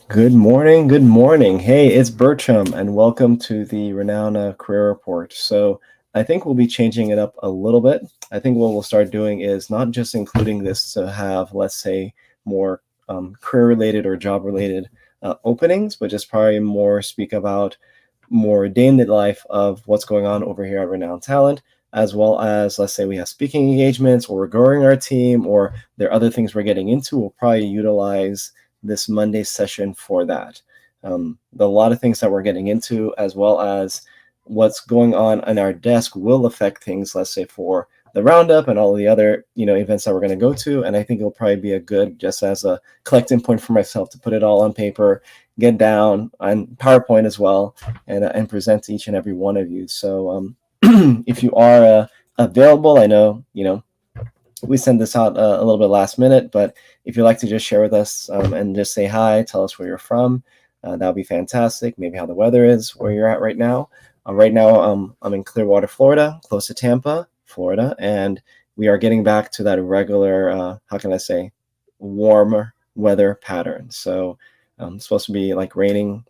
Good morning. Good morning. Hey, it's Bertram, and welcome to the Renown Career Report. So, I think we'll be changing it up a little bit. I think what we'll start doing is not just including this to have, let's say, more career related or job related openings, but just probably more speak about more day in the life of what's going on over here at Renown Talent, as well as, let's say, we have speaking engagements or we're growing our team or there are other things we're getting into. We'll probably utilize this Monday session for that. A lot of things that we're getting into, as well as what's going on our desk, will affect things, let's say, for the roundup and all the other events that we're going to go to. And I think it'll probably be a good, just as a collecting point for myself, to put it all on paper, get down on PowerPoint as well, and present to each and every one of you. So if you are available, I know we send this out a little bit last minute, but if you'd like to just share with us and just say hi, tell us where you're from, that would be fantastic. Maybe how the weather is where you're at right now. Right now, I'm in Clearwater, Florida, close to Tampa, Florida, and we are getting back to that regular, how can I say, warmer weather pattern. So it's supposed to be like raining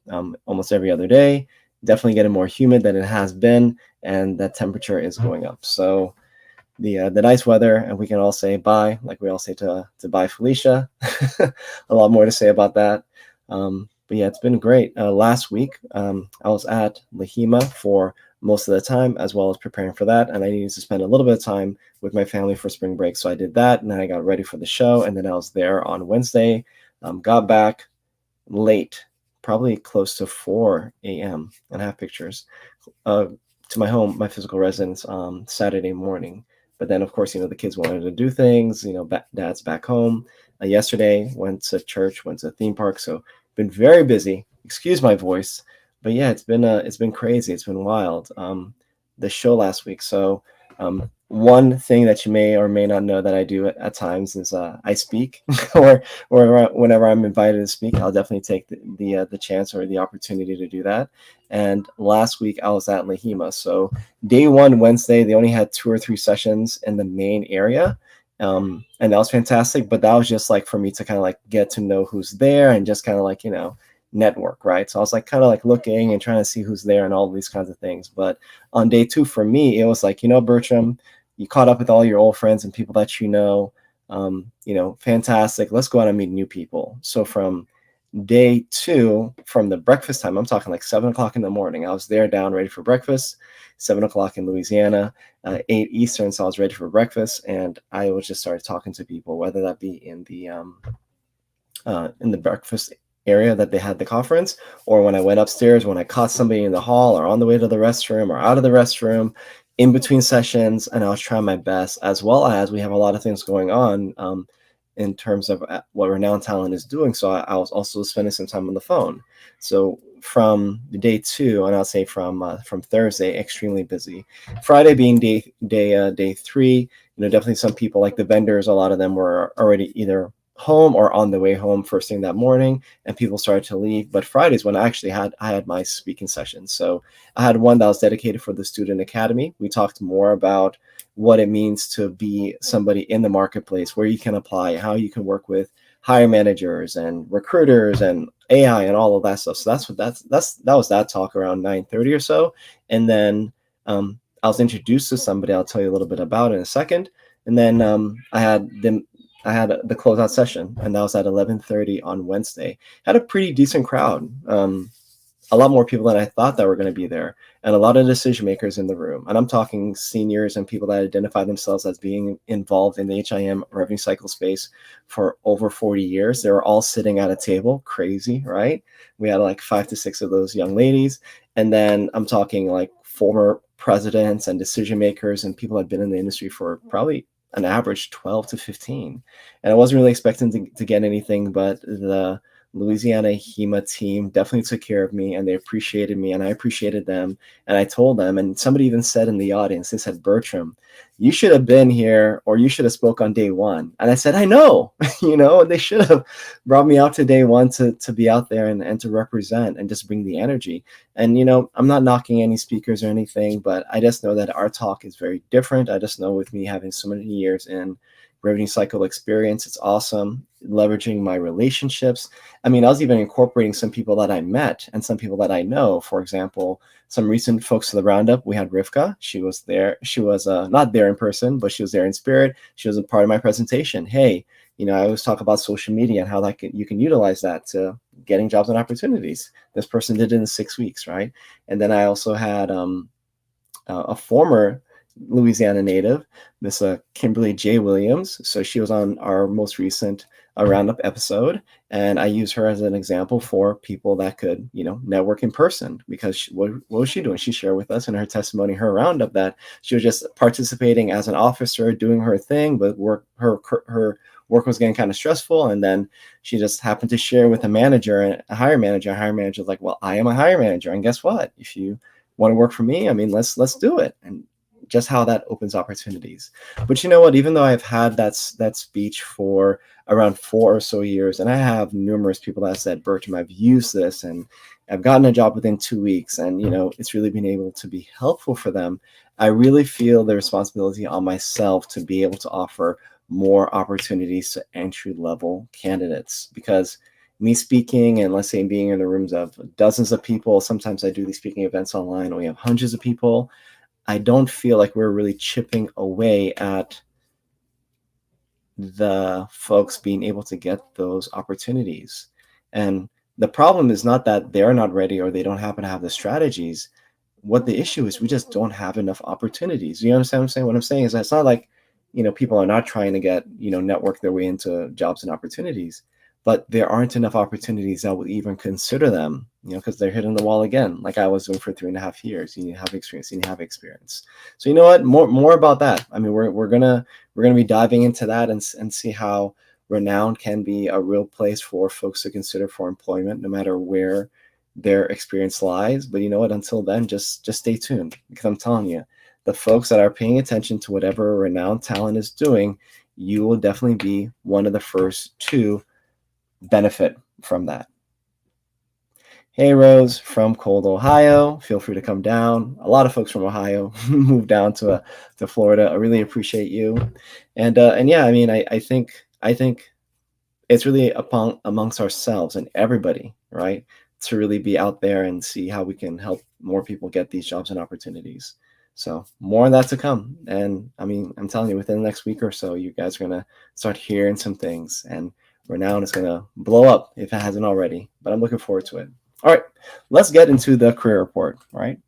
almost every other day, definitely getting more humid than it has been, and that temperature is going up. So the nice weather, and we can all say bye, like we all say to bye Felicia. A lot more to say about that. But yeah, it's been great. Last week, I was at LHIMA for most of the time, as well as preparing for that, and I needed to spend a little bit of time with my family for spring break, so I did that, and then I got ready for the show, and then I was there on Wednesday. Got back late, probably close to 4 a.m. and I have pictures to my home, my physical residence, Saturday morning. But then, of course, the kids wanted to do things. Dad's back home. Yesterday, went to church, went to a theme park. So, been very busy. Excuse my voice, but yeah, it's been crazy. It's been wild. The show last week. So, one thing that you may or may not know that I do at times is I speak, or whenever I'm invited to speak, I'll definitely take the chance or the opportunity to do that. And last week I was at LHIMA. So day one, Wednesday, they only had 2 or 3 sessions in the main area. And that was fantastic. But that was just like for me to kind of like get to know who's there and just kind of like, network, right? So I was like kind of like looking and trying to see who's there and all these kinds of things. But on day 2, for me, it was like, Bertram, you caught up with all your old friends and people that fantastic. Let's go out and meet new people. So from day 2, from the breakfast time, I'm talking like 7 o'clock in the morning. I was there down ready for breakfast, 7 o'clock in Louisiana, 8 Eastern. So I was ready for breakfast, and I was just started talking to people, whether that be in the breakfast area that they had the conference, or when I went upstairs, when I caught somebody in the hall or on the way to the restroom or out of the restroom, in between sessions, and I was trying my best, as well as we have a lot of things going on in terms of what Renown Talent is doing. So I was also spending some time on the phone. So from day 2, and I'll say from Thursday, extremely busy. Friday being day 3, definitely some people like the vendors, a lot of them were already either home or on the way home first thing that morning, and people started to leave. But Fridays, when I had my speaking session. So I had one that was dedicated for the student academy. We talked more about what it means to be somebody in the marketplace, where you can apply, how you can work with hire managers and recruiters and AI and all of that stuff. So that was that talk around 9:30 or so. And then I was introduced to somebody I'll tell you a little bit about in a second. And then I had the closeout session, and that was at 11:30 on Wednesday. Had a pretty decent crowd. A lot more people than I thought that were going to be there, and a lot of decision makers in the room. And I'm talking seniors and people that identify themselves as being involved in the HIM revenue cycle space for over 40 years. They were all sitting at a table. Crazy, right? We had like 5 to 6 of those young ladies. And then I'm talking like former presidents and decision makers and people that have been in the industry for probably an average 12 to 15. And I wasn't really expecting to get anything, but the Louisiana HEMA team definitely took care of me, and they appreciated me, and I appreciated them. And I told them, and somebody even said in the audience, they said, Bertram, you should have been here, or you should have spoke on day 1. And I said, I know, and they should have brought me out to day 1 to be out there and to represent and just bring the energy. And, I'm not knocking any speakers or anything, but I just know that our talk is very different. I just know with me having so many years in revenue cycle experience. It's awesome. Leveraging my relationships. I mean, I was even incorporating some people that I met and some people that I know. For example, some recent folks to the roundup, we had Rivka. She was there. She was not there in person, but she was there in spirit. She was a part of my presentation. Hey, I always talk about social media and how you can utilize that to getting jobs and opportunities. This person did it in 6 weeks, right? And then I also had a former Louisiana native, Miss Kimberly J. Williams. So she was on our most recent roundup episode, and I use her as an example for people that could, network in person. Because what was she doing? She shared with us in her testimony, her roundup, that she was just participating as an officer, doing her thing, but her work was getting kind of stressful, and then she just happened to share with a manager, a hiring manager. A hiring manager was like, "Well, I am a hiring manager, and guess what? If you want to work for me, I mean, let's do it." And just how that opens opportunities. But you know what? Even though I've had that speech for around 4 or so years, and I have numerous people that said, "Bertram, I've used this and I've gotten a job within 2 weeks, and it's really been able to be helpful for them," I really feel the responsibility on myself to be able to offer more opportunities to entry-level candidates. Because me speaking, and let's say being in the rooms of dozens of people, sometimes I do these speaking events online and we have hundreds of people, I don't feel like we're really chipping away at the folks being able to get those opportunities. And the problem is not that they're not ready or they don't happen to have the strategies. What the issue is, we just don't have enough opportunities. You understand what I'm saying? What I'm saying is that it's not like, people are not trying to get, network their way into jobs and opportunities, but there aren't enough opportunities that will even consider them, because they're hitting the wall again, like I was doing for 3.5 years. You need to have experience. You need to have experience. So you know what? More about that. I mean, we're gonna be diving into that and see how Renown can be a real place for folks to consider for employment, no matter where their experience lies. But you know what? Until then, just stay tuned, because I'm telling you, the folks that are paying attention to whatever Renown Talent is doing, you will definitely be one of the first to benefit from that. Hey, Rose from Cold, Ohio. Feel free to come down. A lot of folks from Ohio moved down to Florida. I really appreciate you. And yeah, I mean, I think it's really amongst ourselves and everybody, right, to really be out there and see how we can help more people get these jobs and opportunities. So more on that to come. And I mean, I'm telling you, within the next week or so, you guys are going to start hearing some things, and Renown is going to blow up if it hasn't already. But I'm looking forward to it. All right, let's get into the career report, right?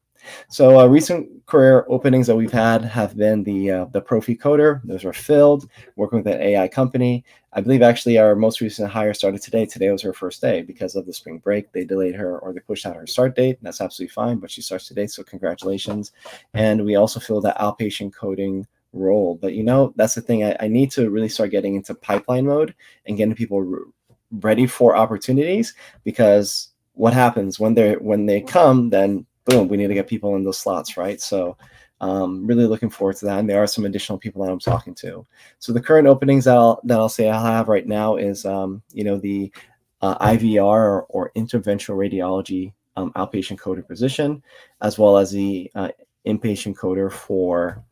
So recent career openings that we've had have been the Profi Coder. Those were filled, working with an AI company. I believe actually our most recent hire started today. Today was her first day because of the spring break. They delayed her, or they pushed out her start date. That's absolutely fine, but she starts today, so congratulations. And we also filled the outpatient coding role. But that's the thing. I need to really start getting into pipeline mode and getting people ready for opportunities, because what happens when they come, then boom, we need to get people in those slots, right? So really looking forward to that. And there are some additional people that I'm talking to. So the current openings that I'll say I'll have right now is, the IVR, or interventional radiology outpatient coder position, as well as the inpatient coder for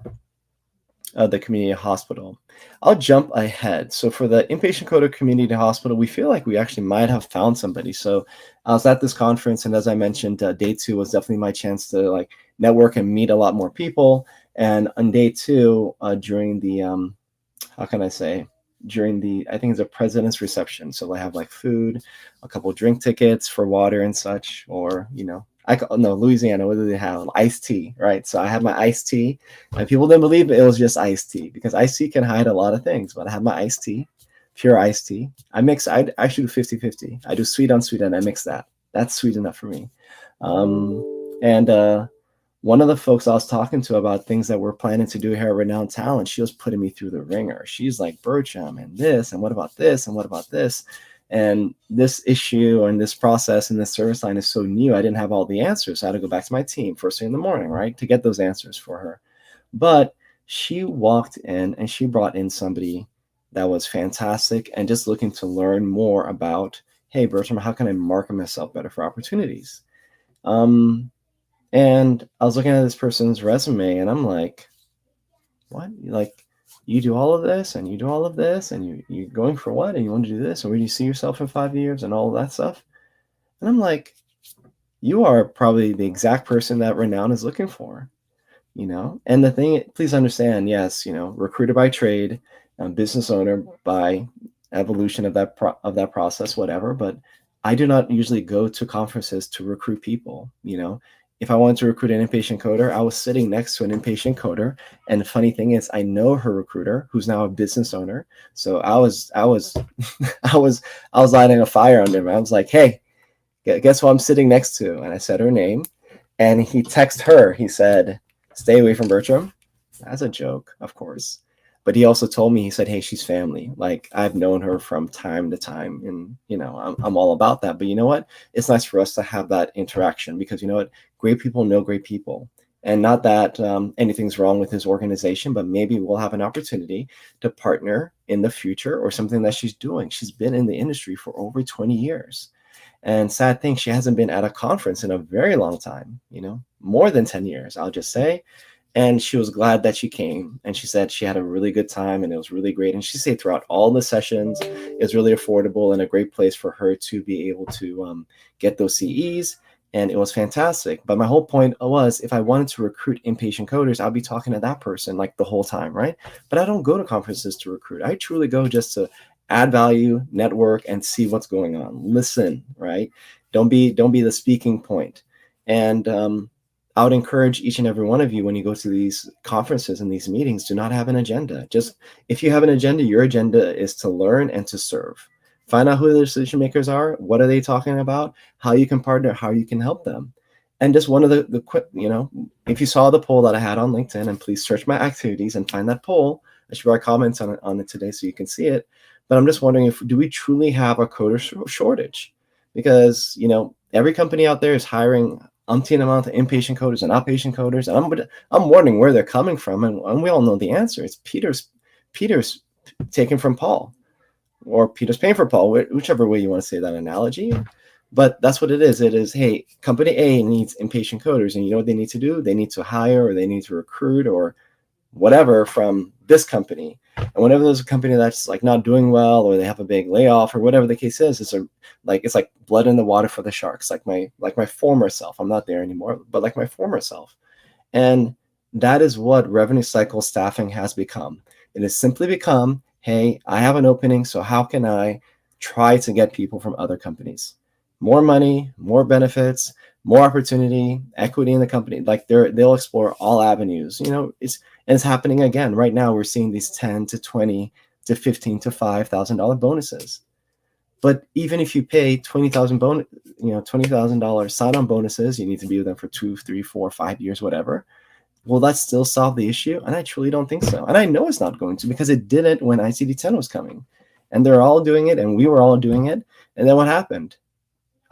the community hospital. I'll jump ahead. So for the inpatient coder community hospital, we feel like we actually might have found somebody. So I was at this conference, and as I mentioned, day 2 was definitely my chance to network and meet a lot more people. And on day 2, during the how can I say, during the, I think it's a president's reception. So they have food, a couple drink tickets for water and such, or Louisiana, what do they have? Iced tea, right? So I had my iced tea, and people didn't believe it was just iced tea, because iced tea can hide a lot of things. But I have my iced tea, pure iced tea. I actually do 50-50. I do sweet on sweet, and I mix that. That's sweet enough for me. And one of the folks I was talking to about things that we're planning to do here at Renown Talent, she was putting me through the ringer. She's like, "Bertram, and this, and what about this, and what about this?" And this issue and this process and this service line is so new, I didn't have all the answers. So I had to go back to my team first thing in the morning, right, to get those answers for her. But she walked in and she brought in somebody that was fantastic and just looking to learn more about, hey, Bertram, how can I market myself better for opportunities? And I was looking at this person's resume, and I'm like, what? you do all of this and you do all of this and you're going for what? And you want to do this? And where do you see yourself in 5 years and all of that stuff? And I'm like, you are probably the exact person that Renown is looking for, you know? And the thing, please understand, yes, you know, recruiter by trade, business owner by evolution of that process, whatever. But I do not usually go to conferences to recruit people, you know? If I wanted to recruit an inpatient coder, I was sitting next to an inpatient coder. And the funny thing is, I know her recruiter, who's now a business owner. So I was, I was lighting a fire under him. I was like, hey, guess who I'm sitting next to? And I said her name. And he texted her. He said, stay away from Bertram. That's a joke, of course. But he also told me, he said, hey, she's family. Like, I've known her from time to time. And, you know, I'm all about that. But you know what? It's nice for us to have that interaction because, you know what? Great people know great people. And not that anything's wrong with his organization, but maybe we'll have an opportunity to partner in the future or something that she's doing. She's been in the industry for over 20 years. And sad thing, she hasn't been at a conference in a very long time, you know, more than 10 years, I'll just say. And she was glad that she came. And she said she had a really good time and it was really great. And she said throughout all the sessions, it was really affordable and a great place for her to be able to get those CEs. And it was fantastic. But my whole point was, if I wanted to recruit inpatient coders, I'd be talking to that person like the whole time, right? But I don't go to conferences to recruit. I truly go just to add value, network, and see what's going on. Listen, right? Don't be the speaking point. And I would encourage each and every one of you, when you go to these conferences and these meetings, do not have an agenda. Just, if you have an agenda, your agenda is to learn and to serve. Find out who the decision makers are. What are they talking about? How you can partner, how you can help them. And just one of the quick, you know, if you saw the poll that I had on LinkedIn, and please search my activities and find that poll. I should write comments on it today so you can see it. But I'm just wondering, do we truly have a coder shortage? Because, you know, every company out there is hiring umpteen amount of inpatient coders and outpatient coders. And I'm wondering where they're coming from. And we all know the answer. It's Peter's taken from Paul, or Peter's paying for Paul, whichever way you want to say that analogy. But that's what it is. It is, hey, company A needs inpatient coders. And you know what they need to do? They need to hire, or they need to recruit, or whatever from this company. And whenever there's a company that's like not doing well, or they have a big layoff, or whatever the case is, it's like blood in the water for the sharks. Like my former self. I'm not there anymore, but like my former self. And that is what revenue cycle staffing has become. It has simply become, hey, I have an opening, so how can I try to get people from other companies? More money, more benefits, more opportunity, equity in the company. Like they'll explore all avenues. You know, it's happening again right now. We're seeing these 10 to 20 to 15 to $5,000 bonuses. But even if you pay $20,000 sign-on bonuses, you need to be with them for 2, 3, 4, 5 years, whatever. Will that still solve the issue? And I truly don't think so. And I know it's not going to, because it didn't when ICD-10 was coming. And they're all doing it, and we were all doing it. And then what happened?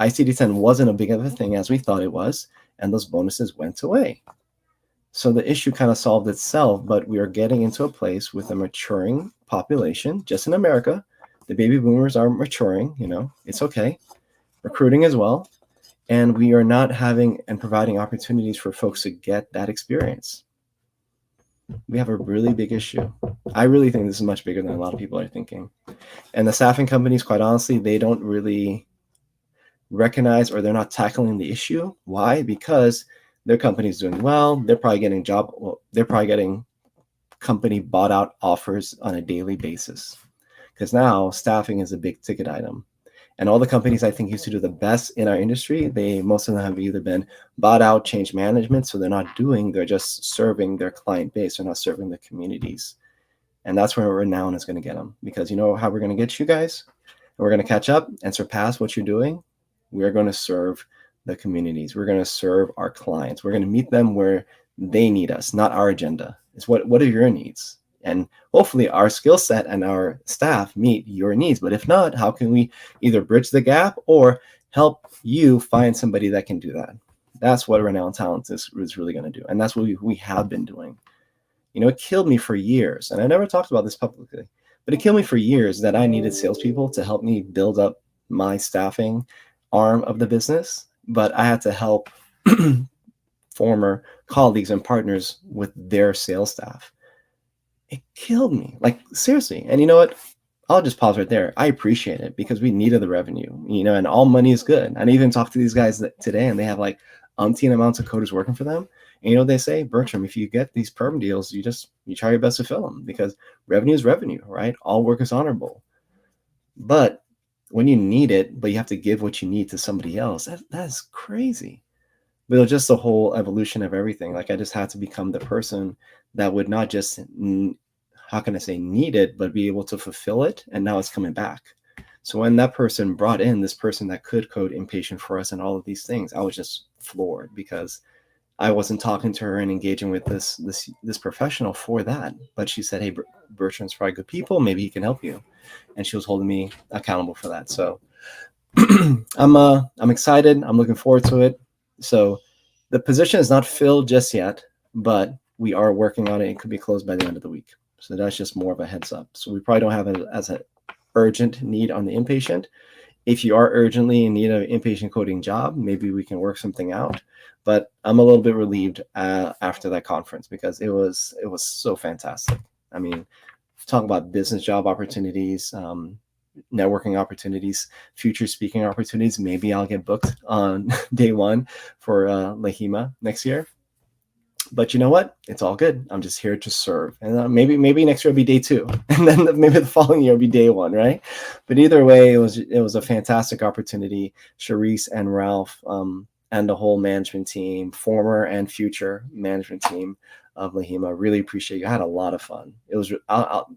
ICD-10 wasn't a big of a thing as we thought it was, and those bonuses went away. So the issue kind of solved itself, but we are getting into a place with a maturing population, just in America. The baby boomers are maturing, you know, it's okay. Recruiting as well. And we are not having and providing opportunities for folks to get that experience. We have a really big issue. I really think this is much bigger than a lot of people are thinking. And the staffing companies, quite honestly, they don't really recognize, or they're not tackling the issue. Why? Because their company's doing well. They're probably getting company bought out offers on a daily basis. Because now staffing is a big ticket item. And all the companies I think used to do the best in our industry, most of them have either been bought out, change management. So they're just serving their client base. They're not serving the communities. And that's where Renown is going to get them. Because you know how we're going to get you guys? We're going to catch up and surpass what you're doing. We're going to serve the communities. We're going to serve our clients. We're going to meet them where they need us, not our agenda. It's what are your needs? And hopefully our skill set and our staff meet your needs. But if not, how can we either bridge the gap or help you find somebody that can do that? That's what Renown Talent is really going to do. And that's what we have been doing. You know, it killed me for years. And I never talked about this publicly, but it killed me for years that I needed salespeople to help me build up my staffing arm of the business. But I had to help former colleagues and partners with their sales staff. It killed me, like, seriously. And you know what? I'll just pause right there. I appreciate it because we needed the revenue, and all money is good. I even talked to these guys today, and they have like umpteen amounts of coders working for them. And you know what they say, Bertram, if you get these perm deals, you try your best to fill them because revenue is revenue, right? All work is honorable. But when you need it, but you have to give what you need to somebody else, that's crazy. But it was just the whole evolution of everything. Like I just had to become the person that would not just, how can I say, need it, but be able to fulfill it. And now it's coming back. So when that person brought in this person that could code inpatient for us and all of these things, I was just floored because I wasn't talking to her and engaging with this professional for that. But she said, "Hey, Bertrand's probably good people. Maybe he can help you," and she was holding me accountable for that. So I'm excited. I'm looking forward to it. So the position is not filled just yet, but we are working on it. It could be closed by the end of the week. So that's just more of a heads up. So we probably don't have it as an urgent need on the inpatient. If you are urgently in need of an inpatient coding job, maybe we can work something out. But I'm a little bit relieved after that conference because it was so fantastic. I mean, talk about business job opportunities, networking opportunities, future speaking opportunities. Maybe I'll get booked on day one for LHIMA next year. But you know what? It's all good. I'm just here to serve, and maybe next year will be day two, and then maybe the following year will be day one, right? But either way, it was a fantastic opportunity. Charisse and Ralph, and the whole management team, former and future management team of LHIMA, really appreciate you. I had a lot of fun. It was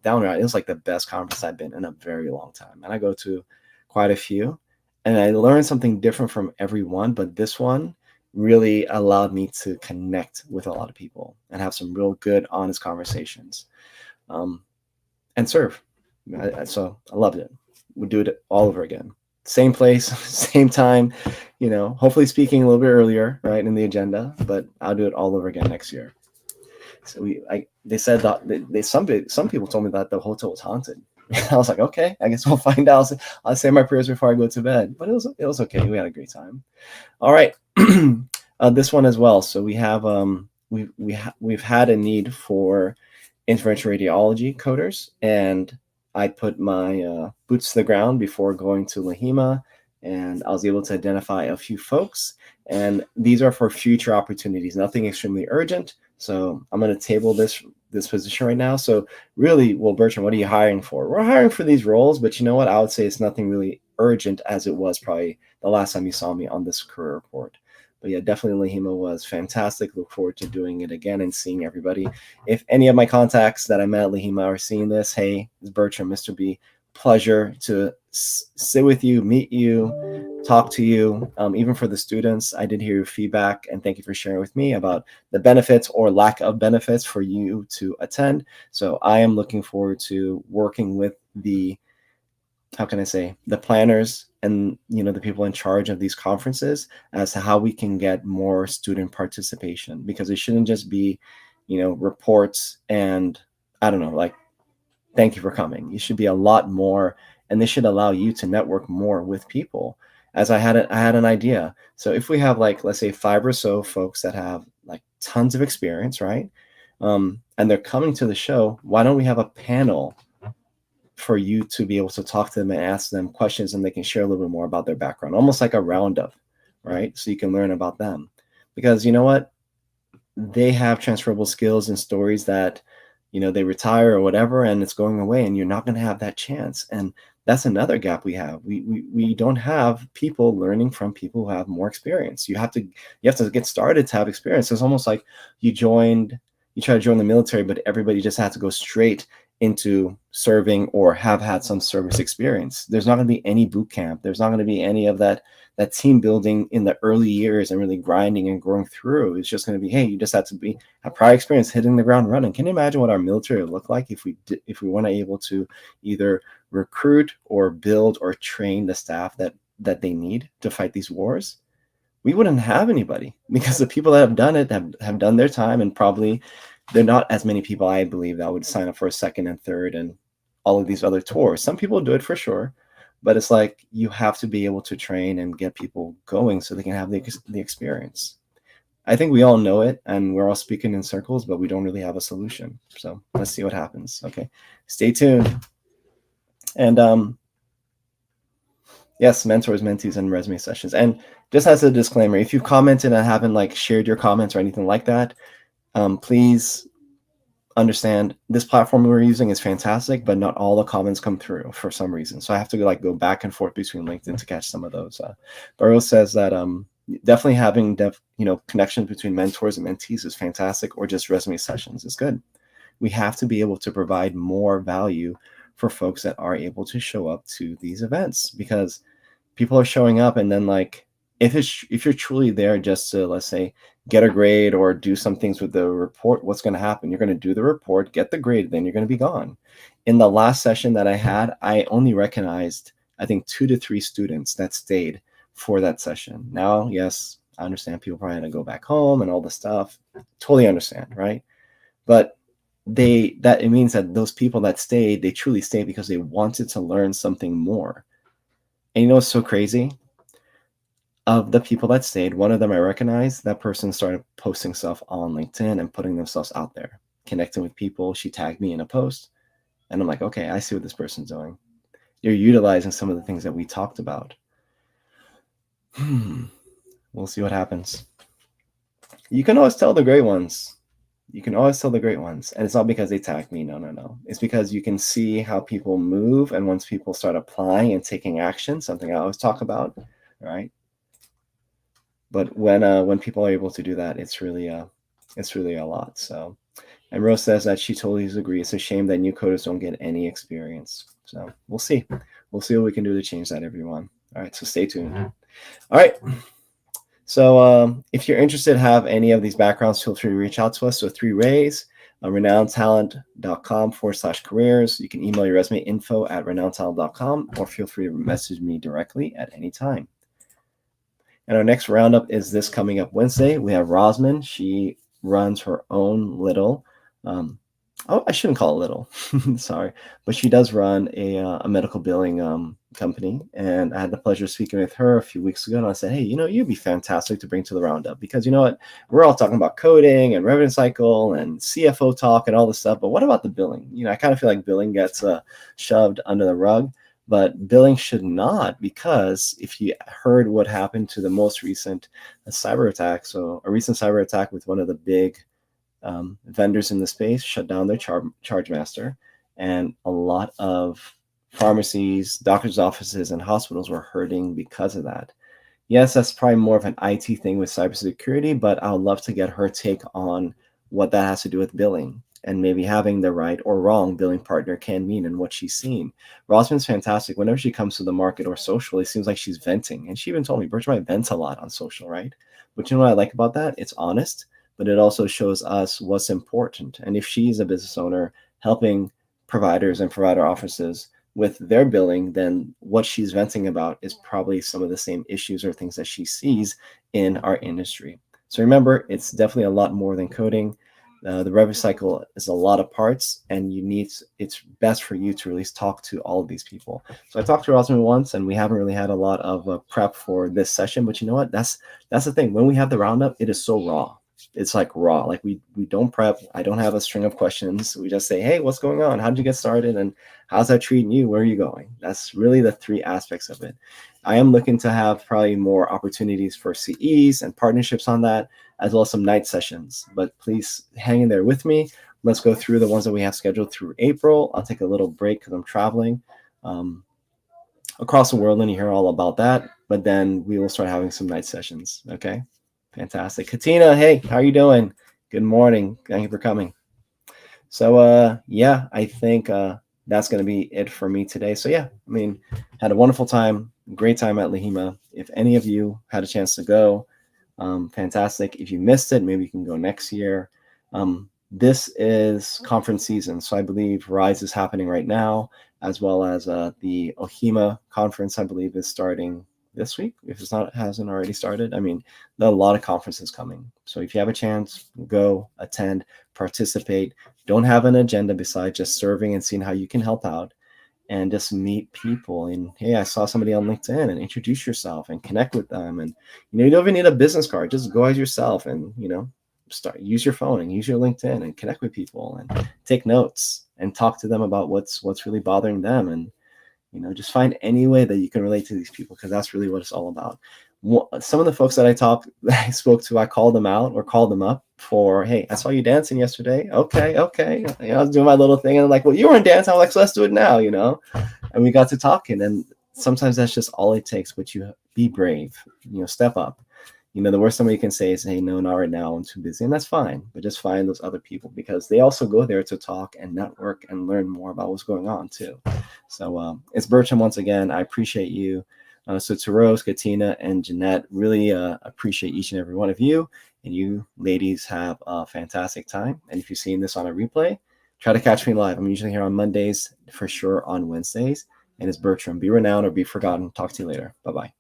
downright. It was like the best conference I've been in a very long time, and I go to quite a few, and I learned something different from every one. But this one really allowed me to connect with a lot of people and have some real good, honest conversations, and serve. So I loved it. We'd do it all over again. Same place, same time, hopefully speaking a little bit earlier, right, in the agenda, but I'll do it all over again next year. So they said that some people told me that the hotel was haunted. I was like, okay, I guess we'll find out. I'll say my prayers before I go to bed, but it was okay. We had a great time. All right. This one as well. So we have we've had a need for interventional radiology coders, and I put my boots to the ground before going to LHIMA, and I was able to identify a few folks, and these are for future opportunities. Nothing extremely urgent. So I'm going to table this position right now. So really, well, Bertrand, what are you hiring for? We're hiring for these roles, but you know what? I would say it's nothing really urgent as it was probably the last time you saw me on this career report. But yeah, definitely LHIMA was fantastic. Look forward to doing it again and seeing everybody. If any of my contacts that I met at LHIMA are seeing this, hey, it's Bertram, Mr. B. Pleasure to sit with you, meet you, talk to you. Even for the students, I did hear your feedback, and thank you for sharing with me about the benefits or lack of benefits for you to attend. So I am looking forward to working with the, how can I say, the planners and the people in charge of these conferences as to how we can get more student participation, because it shouldn't just be reports and I don't know, like, thank you for coming. You should be a lot more, and this should allow you to network more with people. As I had an idea. So if we have, like, let's say 5 or so folks that have like tons of experience, right, and they're coming to the show, why don't we have a panel for you to be able to talk to them and ask them questions, and they can share a little bit more about their background, almost like a roundup, right? So you can learn about them, because you know what, they have transferable skills and stories that they retire or whatever, and it's going away, and you're not going to have that chance. And that's another gap we have. We don't have people learning from people who have more experience. You have to get started to have experience. It's almost like you try to join the military, but everybody just has to go straight into serving or have had some service experience. There's not going to be any boot camp. There's not going to be any of that team building in the early years and really grinding and growing through. It's just going to be, hey, you just have to have prior experience hitting the ground running. Can you imagine what our military would look like if we weren't able to either recruit or build or train the staff that they need to fight these wars? We wouldn't have anybody, because the people that have done it have done their time, and probably there are not as many people, I believe, that would sign up for a second and third and all of these other tours. Some people do it for sure, but it's like you have to be able to train and get people going so they can have the experience. I think we all know it, and we're all speaking in circles, but we don't really have a solution. So let's see what happens. Okay, stay tuned. And yes, mentors, mentees, and resume sessions. And just as a disclaimer, if you've commented and haven't like shared your comments or anything like that, please understand this platform we're using is fantastic, but not all the comments come through for some reason. So I have to like go back and forth between LinkedIn to catch some of those. Burrow says that definitely having connections between mentors and mentees is fantastic, or just resume sessions is good. We have to be able to provide more value for folks that are able to show up to these events, because people are showing up, and then like if you're truly there just to, let's say, get a grade or do some things with the report, what's going to happen? You're going to do the report, get the grade, then you're going to be gone. In the last session that I had, I only recognized, I think, 2 to 3 students that stayed for that session. Now, yes, I understand people probably had to go back home and all the stuff. Totally understand, right? But it means that those people that stayed, they truly stayed because they wanted to learn something more. And you know what's so crazy? Of the people that stayed, one of them I recognized, that person started posting stuff on LinkedIn and putting themselves out there, connecting with people. She tagged me in a post, and I'm like, okay, I see what this person's doing. You're utilizing some of the things that we talked about. We'll see what happens. You can always tell the great ones. You can always tell the great ones. And it's not because they tagged me. No. It's because you can see how people move. And once people start applying and taking action, something I always talk about, right? But when people are able to do that, it's really a lot. So, and Rose says that she totally agrees. It's a shame that new coders don't get any experience. So we'll see. We'll see what we can do to change that, everyone. All right, so stay tuned. All right. So if you're interested, have any of these backgrounds, feel free to reach out to us. So 3 ways: renowntalent.com/careers. You can email your resume info@renowntalent.com, or feel free to message me directly at any time. And our next roundup is this coming up Wednesday. We have Rosman. She runs her own little, I shouldn't call it little, sorry, but she does run a medical billing company. And I had the pleasure of speaking with her a few weeks ago. And I said, hey, you'd be fantastic to bring to the roundup, because you know what? We're all talking about coding and revenue cycle and CFO talk and all this stuff. But what about the billing? I kind of feel like billing gets shoved under the rug. But billing should not, because if you heard what happened to the most recent cyber attack, so a recent cyber attack with one of the big vendors in the space shut down their charge master, and a lot of pharmacies, doctors' offices, and hospitals were hurting because of that. Yes, that's probably more of an IT thing with cybersecurity, but I would love to get her take on what that has to do with billing, and maybe having the right or wrong billing partner can mean, and what she's seen. Rosman's fantastic. Whenever she comes to the market or social, it seems like she's venting. And she even told me, Bertram, I vent a lot on social, right? But you know what I like about that? It's honest, but it also shows us what's important. And if she's a business owner helping providers and provider offices with their billing, then what she's venting about is probably some of the same issues or things that she sees in our industry. So remember, it's definitely a lot more than coding. The revenue cycle is a lot of parts, and it's best for you to really talk to all of these people. So I talked to Rosman once, and we haven't really had a lot of prep for this session, but you know what? That's the thing. When we have the roundup, it is so raw. It's like raw. Like we don't prep. I don't have a string of questions. We just say, hey, what's going on? How did you get started? And how's that treating you? Where are you going? That's really the 3 aspects of it. I am looking to have probably more opportunities for CEs and partnerships on that, as well as some night sessions. But please hang in there with me. Let's go through the ones that we have scheduled through April. I'll take a little break because I'm traveling across the world, and you hear all about that. But then we will start having some night sessions. Okay, fantastic. Katina, hey, how are you doing? Good morning. Thank you for coming. So yeah, I think that's going to be it for me today. So yeah, I mean, had a wonderful time, great time at LHIMA. If any of you had a chance to go, fantastic. If you missed it, maybe you can go next year. This is conference season, so I believe Rise is happening right now, as well as the LHIMA conference, I believe, is starting this week, if it's not, hasn't already started. I mean, there are a lot of conferences coming. So if you have a chance, go, attend, participate. Don't have an agenda besides just serving and seeing how you can help out. and just meet people. And hey, I saw somebody on LinkedIn, and introduce yourself and connect with them. And you don't even need a business card. Just go as yourself, and use your phone and use your LinkedIn and connect with people and take notes and talk to them about what's really bothering them. And just find any way that you can relate to these people, because that's really what it's all about. Some of the folks that I spoke to, I called them out or called them up for, hey, I saw you dancing yesterday. Okay. I was doing my little thing, and I'm like, well, you weren't dancing. I'm like, so let's do it now, And we got to talking, and sometimes that's just all it takes. But you be brave, step up. The worst somebody can say is, hey, no, not right now, I'm too busy. And that's fine. But just find those other people, because they also go there to talk and network and learn more about what's going on too. So it's Bertram once again. I appreciate you. So to Rose, Katina, and Jeanette, really appreciate each and every one of you. And you ladies have a fantastic time. And if you're seeing this on a replay, try to catch me live. I'm usually here on Mondays, for sure on Wednesdays. And it's Bertram. Be renowned or be forgotten. Talk to you later. Bye-bye.